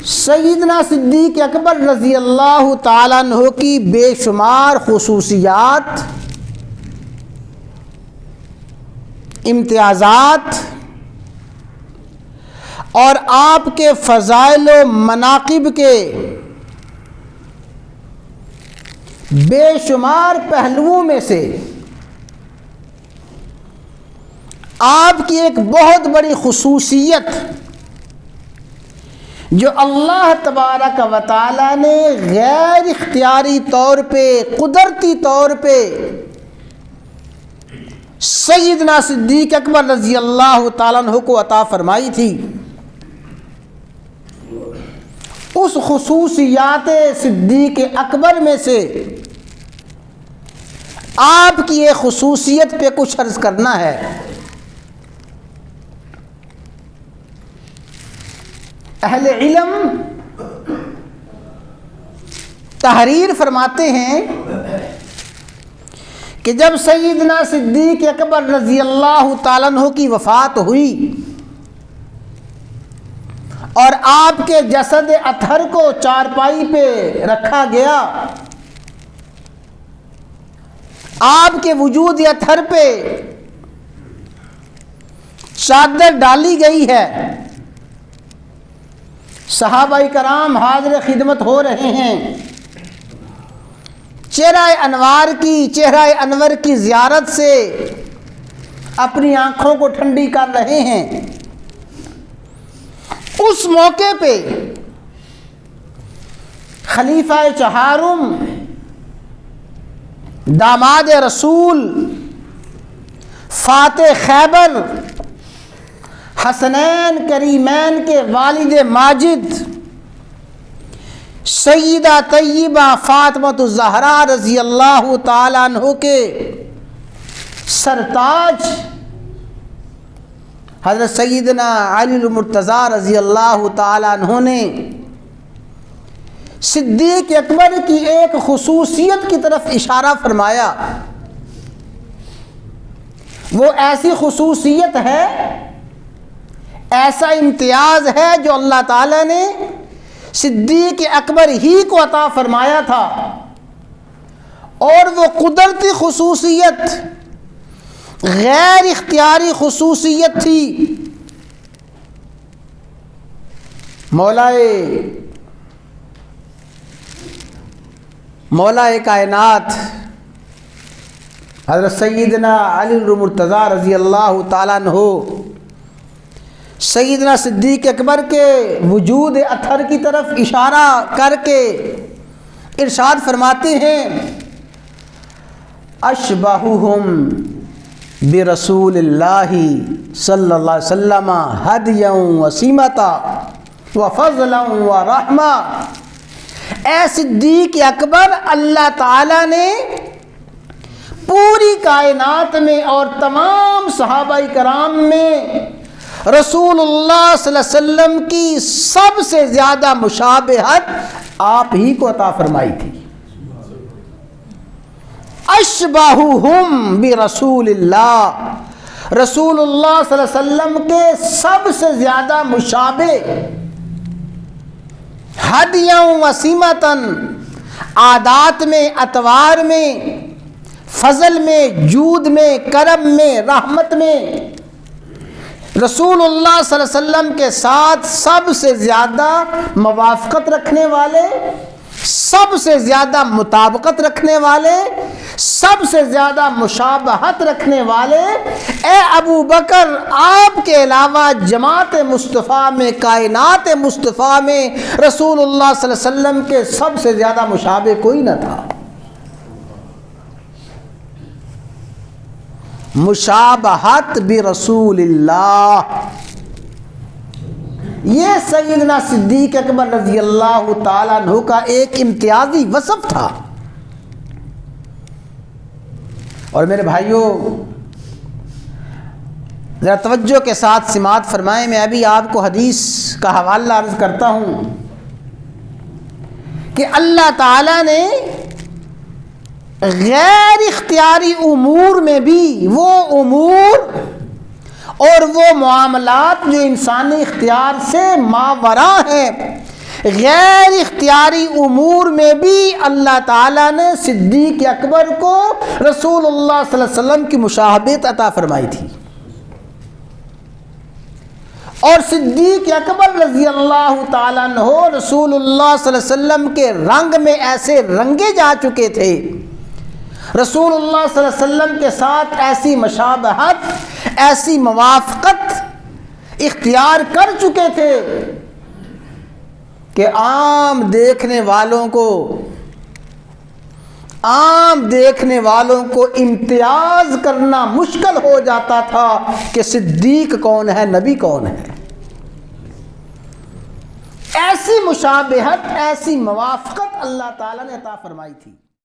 سیدنا صدیق اکبر رضی اللہ تعالیٰ عنہ کی بے شمار خصوصیات، امتیازات اور آپ کے فضائل و مناقب کے بے شمار پہلوؤں میں سے آپ کی ایک بہت بڑی خصوصیت جو اللہ تبارک و تعالی نے غیر اختیاری طور پہ، قدرتی طور پہ سیدنا صدیق اکبر رضی اللہ تعالیٰ عنہ کو عطا فرمائی تھی، اس خصوصیات صدیق اکبر میں سے آپ کی ایک خصوصیت پہ کچھ عرض کرنا ہے۔ اہل علم تحریر فرماتے ہیں کہ جب سیدنا صدیق اکبر رضی اللہ تعالیٰ عنہ کی وفات ہوئی اور آپ کے جسد اطہر کو چارپائی پہ رکھا گیا، آپ کے وجود اطہر پہ چادر ڈالی گئی ہے، صحابہ کرام حاضر خدمت ہو رہے ہیں، چہرہ انور کی زیارت سے اپنی آنکھوں کو ٹھنڈی کر رہے ہیں۔ اس موقع پہ خلیفہ چہارم، داماد رسول، فاتح خیبر، حسنین کریمین کے والد ماجد سیدہ طیبہ فاطمہ الزہرا رضی اللہ تعالی عنہ کے سرتاج حضرت سیدنا علی المرتضیٰ رضی اللہ تعالی عنہ نے صدیق اکبر کی ایک خصوصیت کی طرف اشارہ فرمایا۔ وہ ایسی خصوصیت ہے، ایسا امتیاز ہے جو اللہ تعالیٰ نے صدیق اکبر ہی کو عطا فرمایا تھا، اور وہ قدرتی خصوصیت، غیر اختیاری خصوصیت تھی۔ مولا کائنات حضرت سیدنا علی المرتضیٰ رضی اللہ تعالیٰ عنہ سیدنا صدیق اکبر کے وجود اطہر کی طرف اشارہ کر کے ارشاد فرماتے ہیں، اشبہہم برسول اللہ صلی اللہ علیہ وسلم ہدیا وسیمتا وفضلا ورحمہ۔ اے صدیق اکبر، اللہ تعالیٰ نے پوری کائنات میں اور تمام صحابہ کرام میں رسول اللہ صلی اللہ علیہ وسلم کی سب سے زیادہ مشابہت آپ ہی کو عطا فرمائی تھی۔ اشبہہم برسول اللہ، رسول اللہ صلی اللہ علیہ وسلم کے سب سے زیادہ مشابہ، ہدیاں وسیمتاً، عادات میں، اطوار میں، فضل میں، جود میں، کرم میں، رحمت میں رسول اللہ صلی اللہ علیہ وسلم کے ساتھ سب سے زیادہ موافقت رکھنے والے، سب سے زیادہ مطابقت رکھنے والے، سب سے زیادہ مشابہت رکھنے والے۔ اے ابو بکر، آپ کے علاوہ جماعت مصطفیٰ میں، کائنات مصطفیٰ میں رسول اللہ صلی اللہ علیہ وسلم کے سب سے زیادہ مشابہ کوئی نہ تھا۔ مشابہت برسول اللہ، یہ سیدنا صدیق اکبر رضی اللہ تعالیٰ عنہ کا ایک امتیازی وصف تھا۔ اور میرے بھائیوں، ذرا توجہ کے ساتھ سماعت فرمائیں، میں ابھی آپ کو حدیث کا حوالہ عرض کرتا ہوں کہ اللہ تعالیٰ نے غیر اختیاری امور میں بھی وہ امور اور وہ معاملات جو انسانی اختیار سے ماوراء ہیں، غیر اختیاری امور میں بھی اللہ تعالیٰ نے صدیق اکبر کو رسول اللہ صلی اللہ علیہ وسلم کی مشابہت عطا فرمائی تھی، اور صدیق اکبر رضی اللہ تعالیٰ عنہ رسول اللہ صلی اللہ علیہ وسلم کے رنگ میں ایسے رنگے جا چکے تھے، رسول اللہ صلی اللہ علیہ وسلم کے ساتھ ایسی مشابہت، ایسی موافقت اختیار کر چکے تھے کہ عام دیکھنے والوں کو امتیاز کرنا مشکل ہو جاتا تھا کہ صدیق کون ہے، نبی کون ہے۔ ایسی مشابہت، ایسی موافقت اللہ تعالیٰ نے عطا فرمائی تھی۔